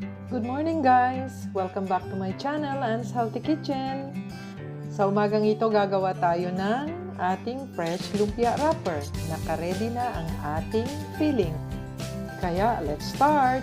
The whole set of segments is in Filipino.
Good morning guys! Welcome back to my channel, Anne's Healthy Kitchen. Sa umagang ito, gagawa tayo ng ating fresh lumpia wrapper. Naka-ready na ang ating filling. Kaya, let's start!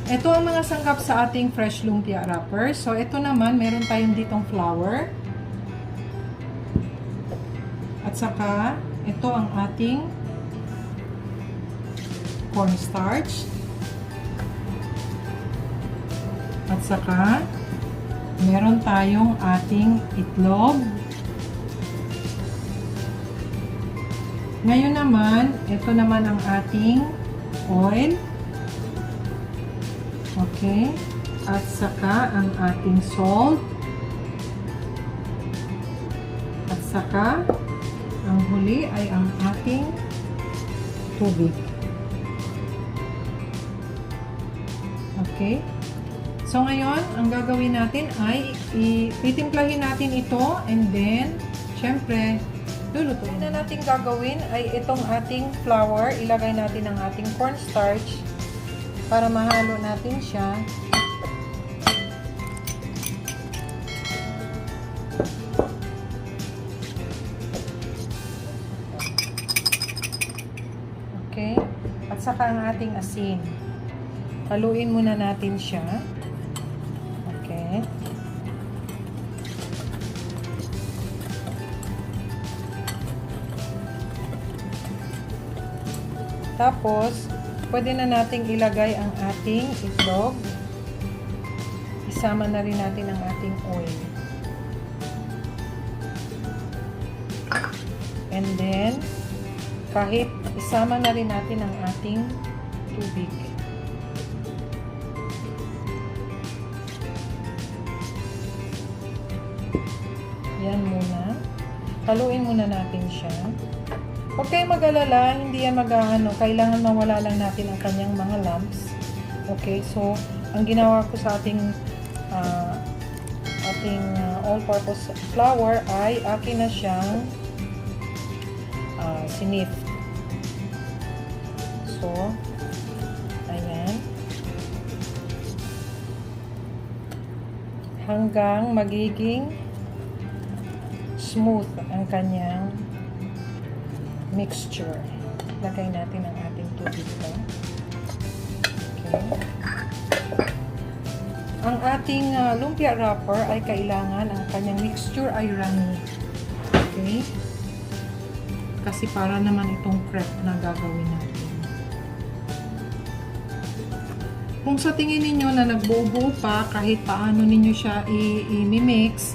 Ito ang mga sangkap sa ating fresh lumpia wrapper. So, ito naman, meron tayong ditong flour. At saka, ito ang ating cornstarch. At saka, meron tayong ating itlog. Ngayon naman, ito naman ang ating oil. Okay, at saka ang ating salt, at saka ang huli ay ang ating tubig. Okay, so ngayon ang gagawin natin ay itimplahin natin ito, and then syempre lulutuin na natin. Gagawin ay itong ating flour, ilagay natin ang ating cornstarch para mahalo natin siya. Okay? At saka ang ating asin. Haluin muna natin siya. Okay? Tapos, pwede na nating ilagay ang ating itlog. Isama na rin natin ang ating oil. And then, kahit isama na rin natin ang ating tubig. Yan muna. Haluin muna natin siya. Huwag kayong mag-alala, hindi yan kailangan mawala lang natin ang kanyang mga lumps. Okay, so, ang ginawa ko sa ating all-purpose flour ay akin na siyang sinip. So, ayan. Hanggang magiging smooth ang kanyang mixture. Lagay natin ang ating tubig pa. Okay. Ang ating lumpia wrapper ay kailangan ang kanyang mixture ay runny. Okay? Kasi para naman itong crepe na gagawin natin. Kung sa tingin ninyo na nagbuo-buo pa, kahit paano ninyo siya i-mix,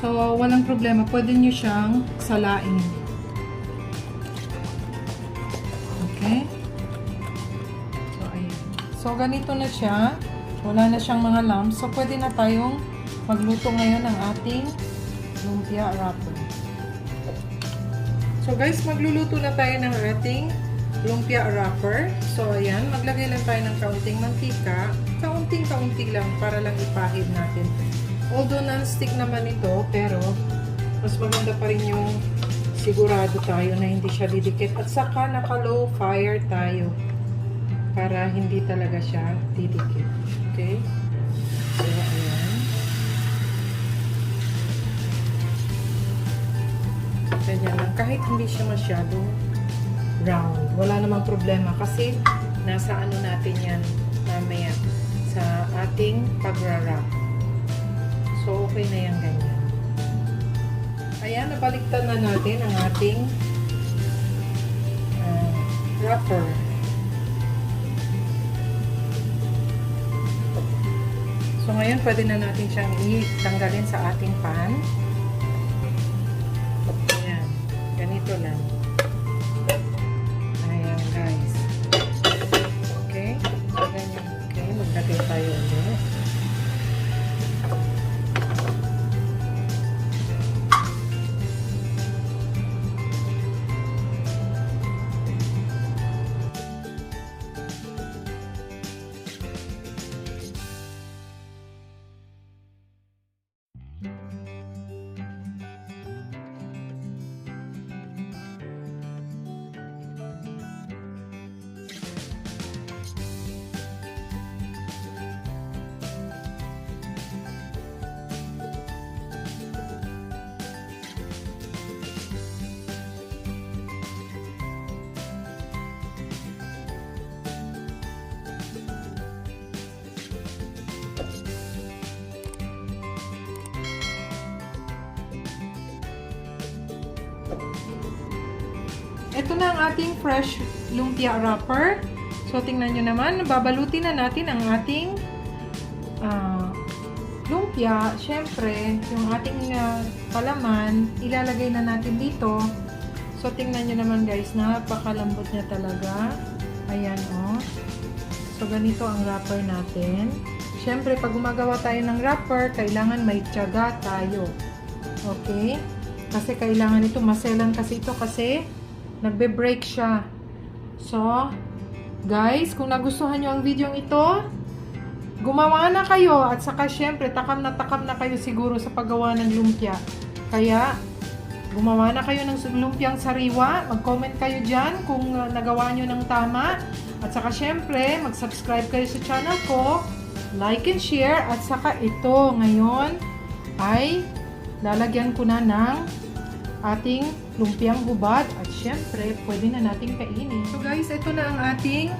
so walang problema, pwede nyo siyang salain. Okay? So, ayan. So, ganito na siya. Wala na siyang mga lumps. So, pwede na tayong magluto ngayon ng ating lumpia wrapper. So, guys, magluluto na tayo ng ating lumpia wrapper. So, ayan. Maglagay lang tayo ng kaunting mantika. Kaunting-kaunti lang para lang ipahid natin. Although non-stick naman ito, pero mas maganda pa rin yung sigurado tayo na hindi siya didikit. At saka naka-low fire tayo para hindi talaga siya didikit. Okay? So, ayan. Ganyan lang. Kahit hindi siya masyadong round. Wala namang problema kasi nasa ano natin yan mamaya sa ating pagra-wrap. So, okay na yan ganyan. Ayan, nabaliktad na natin ang ating wrapper. So ngayon, pwede na natin siyang itanggalin sa ating pan. Ayan. Ganito lang. Ayan, guys. Okay. So, ganyan. Okay. Maglagay tayo ulit. Ito na ang ating fresh lumpia wrapper. So, tingnan nyo naman, babalutin na natin ang ating lumpia. Siyempre, yung ating palaman, ilalagay na natin dito. So, tingnan nyo naman guys, napakalambot niya talaga. Ayan, oh. So, ganito ang wrapper natin. Siyempre, pag gumagawa tayo ng wrapper, kailangan may tiyaga tayo. Okay? Kasi kailangan ito, maselan kasi ito kasi nagbe-break siya. So, guys, kung nagustuhan nyo ang video ito, gumawa na kayo. At saka, syempre, takam na kayo siguro sa paggawa ng lumpia. Kaya, gumawa na kayo ng lumpiang sariwa. Mag-comment kayo dyan kung nagawa nyo ng tama. At saka, syempre, mag-subscribe kayo sa channel ko. Like and share. At saka, ito, ngayon, ay lalagyan ko na ng ating lumpiang hubad at syempre pwede na nating kainin. So guys, ito na ang ating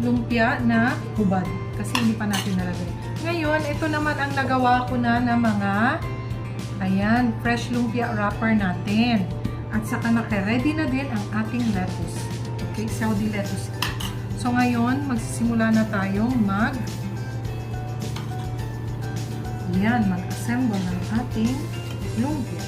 lumpia na hubad kasi hindi pa natin nalagay. Ngayon, ito naman ang nagawa ko na ng mga ayan, fresh lumpia wrapper natin. At saka naka-ready na din ang ating lettuce. Okay, Saudi lettuce. So ngayon, magsisimula na tayong mag-assemble ng ating lumpia.